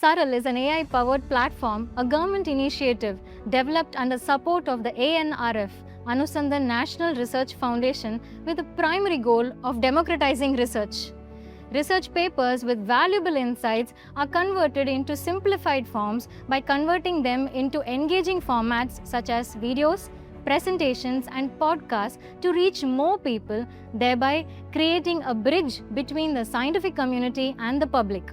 SARL is an AI-powered platform, a government initiative developed under support of the ANRF, Anusandhan National Research Foundation, with the primary goal of democratizing research. Research papers with valuable insights are converted into simplified forms by converting them into engaging formats such as videos, presentations, and podcasts to reach more people, thereby creating a bridge between the scientific community and the public.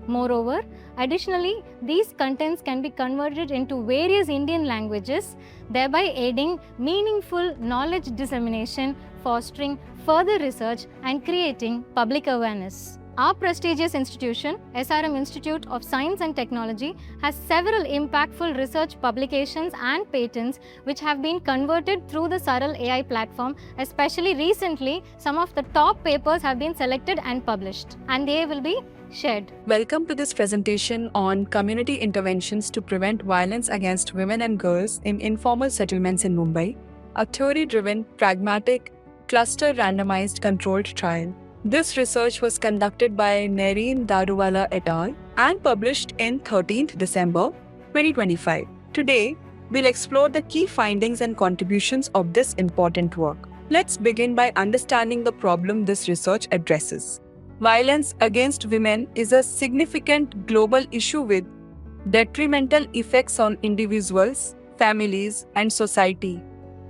Moreover, additionally, these contents can be converted into various Indian languages, thereby aiding meaningful knowledge dissemination, fostering further research, and creating public awareness. Our prestigious institution, SRM Institute of Science and Technology, has several impactful research publications and patents which have been converted through the SARL AI platform. Especially recently, some of the top papers have been selected and published, and they will be shared. Welcome to this presentation on community interventions to prevent violence against women and girls in informal settlements in Mumbai, a theory-driven, pragmatic, cluster randomized controlled trial. This research was conducted by Nareen Daruwala et al. And published in 13th December 2025. Today, we'll explore the key findings and contributions of this important work. Let's begin by understanding the problem this research addresses. Violence against women is a significant global issue with detrimental effects on individuals, families, and society.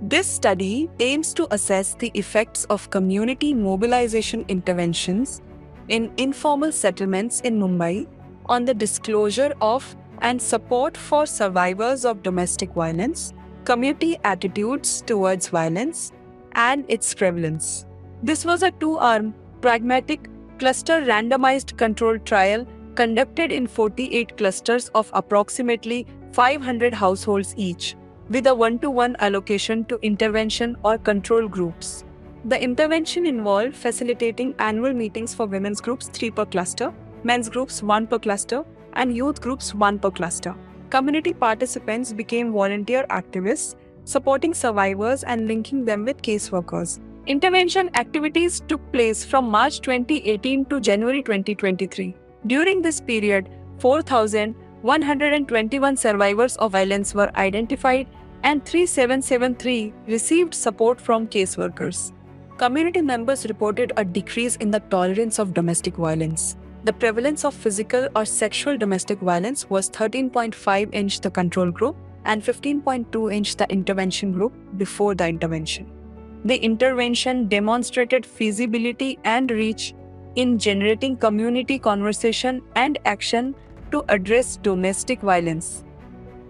This study aims to assess the effects of community mobilization interventions in informal settlements in Mumbai on the disclosure of and support for survivors of domestic violence, community attitudes towards violence, and its prevalence. This was a two-arm, pragmatic, cluster randomized controlled trial conducted in 48 clusters of approximately 500 households each, with a 1-to-1 allocation to intervention or control groups. The intervention involved facilitating annual meetings for women's groups 3 per cluster, men's groups 1 per cluster, and youth groups 1 per cluster. Community participants became volunteer activists, supporting survivors and linking them with caseworkers. Intervention activities took place from March 2018 to January 2023. During this period, 4,121 survivors of violence were identified and 3,773 received support from caseworkers. Community members reported a decrease in the tolerance of domestic violence. The prevalence of physical or sexual domestic violence was 13.5 the control group and 15.2 the intervention group before the intervention. The intervention demonstrated feasibility and reach in generating community conversation and action to address domestic violence.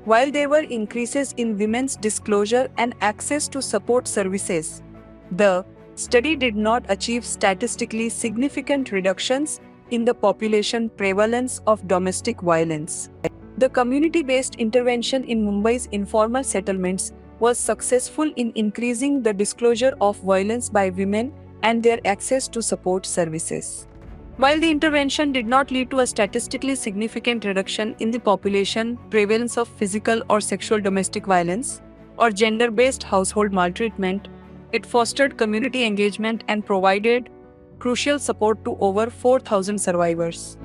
While there were increases in women's disclosure and access to support services, the study did not achieve statistically significant reductions in the population prevalence of domestic violence. The community-based intervention in Mumbai's informal settlements was successful in increasing the disclosure of violence by women and their access to support services. While the intervention did not lead to a statistically significant reduction in the population prevalence of physical or sexual domestic violence or gender-based household maltreatment, it fostered community engagement and provided crucial support to over 4,000 survivors.